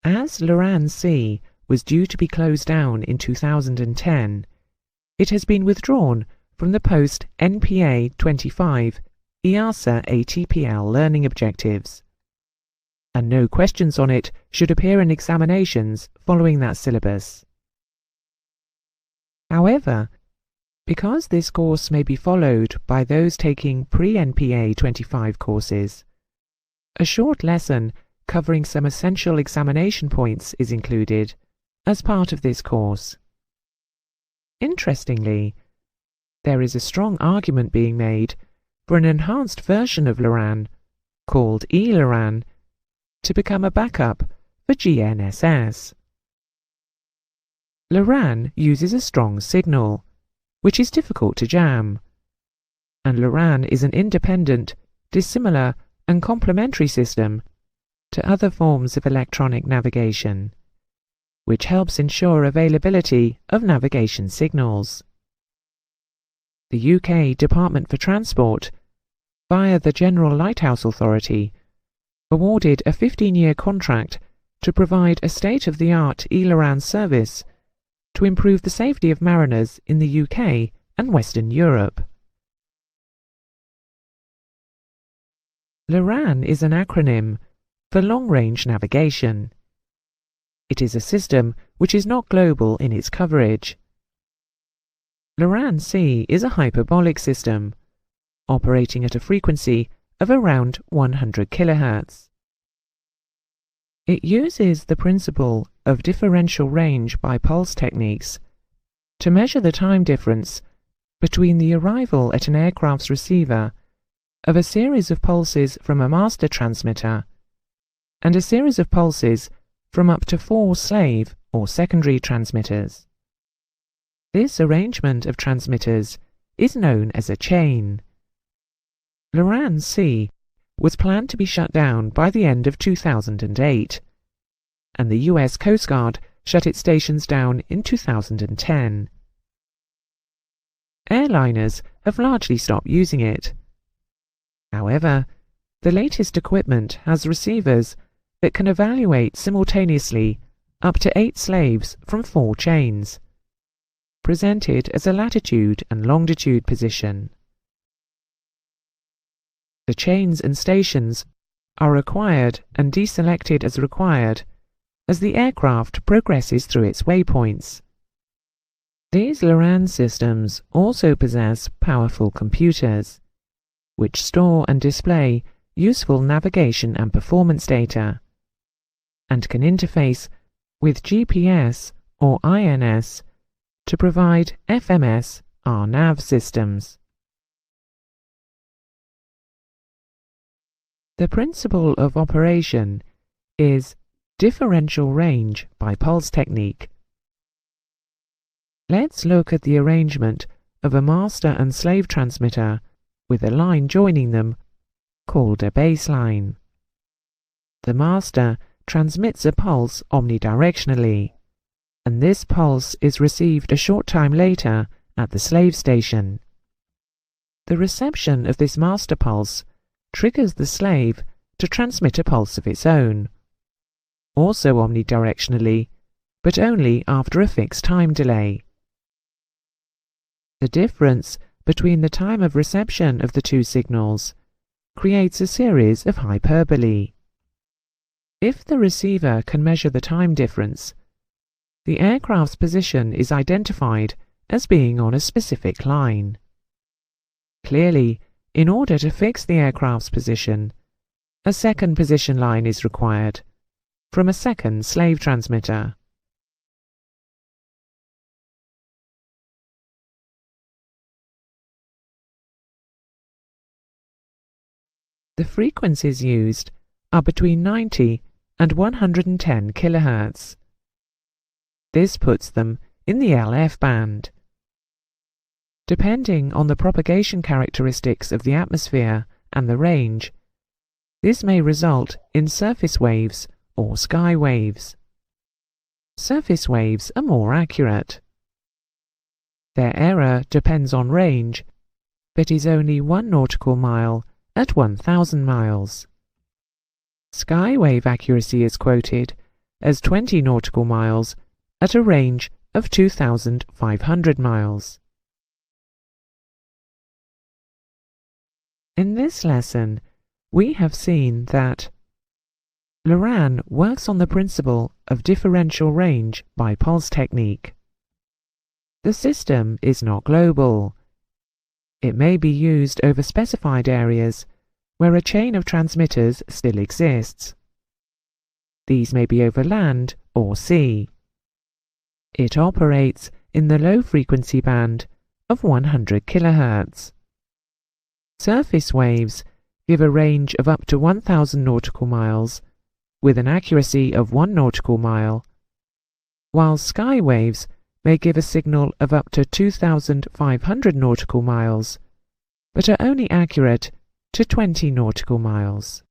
As Loran C was due to be closed down in 2010, it has been withdrawn from the post-NPA 25 EASA ATPL learning objectives, and no questions on it should appear in examinations following that syllabus. However, because this course may be followed by those taking pre-NPA 25 courses, a short lesson covering some essential examination points is included as part of this course. Interestingly, there is a strong argument being made for an enhanced version of Loran, called eLoran, to become a backup for GNSS. Loran uses a strong signal, which is difficult to jam, and Loran is an independent, dissimilar and complementary system to other forms of electronic navigation, which helps ensure availability of navigation signals. The UK Department for Transport, via the General Lighthouse Authority, awarded a 15-year contract to provide a state-of-the-art eLoran service to improve the safety of mariners in the UK and Western Europe. Loran is an acronym for Long-Range Navigation. It is a system which is not global in its coverage. Loran C is a hyperbolic system, operating at a frequency of around 100 kHz. It uses the principle of differential range by pulse techniques to measure the time difference between the arrival at an aircraft's receiver of a series of pulses from a master transmitter and a series of pulses from up to 4 slave or secondary transmitters. This arrangement of transmitters is known as a chain. Loran C was planned to be shut down by the end of 2008, and the US Coast Guard shut its stations down in 2010. Airliners have largely stopped using it. However, the latest equipment has receivers that can evaluate simultaneously up to 8 slaves from 4 chains, presented as a latitude and longitude position. The chains and stations are acquired and deselected as required as the aircraft progresses through its waypoints. These Loran systems also possess powerful computers, which store and display useful navigation and performance data, and can interface with GPS or INS to provide FMS RNAV systems. The principle of operation is differential range by pulse technique. Let's look at the arrangement of a master and slave transmitter with a line joining them, called a baseline. The master transmits a pulse omnidirectionally, and this pulse is received a short time later at the slave station. The reception of this master pulse triggers the slave to transmit a pulse of its own, also omnidirectionally, but only after a fixed time delay. The difference between the time of reception of the two signals creates a series of hyperbole. If the receiver can measure the time difference, the aircraft's position is identified as being on a specific line. Clearly, in order to fix the aircraft's position, a second position line is required from a second slave transmitter. The frequencies used are between 90 and 110 kHz. This puts them in the LF band. Depending on the propagation characteristics of the atmosphere and the range, this may result in surface waves or sky waves. Surface waves are more accurate. Their error depends on range, but is only 1 nautical mile at 1,000 miles. Sky wave accuracy is quoted as 20 nautical miles at a range of 2,500 miles. In this lesson, we have seen that Loran works on the principle of differential range by pulse technique. The system is not global. It may be used over specified areas where a chain of transmitters still exists. These may be over land or sea. It operates in the low frequency band of 100 kHz. Surface waves give a range of up to 1,000 nautical miles with an accuracy of 1 nautical mile, while sky waves may give a signal of up to 2,500 nautical miles, but are only accurate to 20 nautical miles.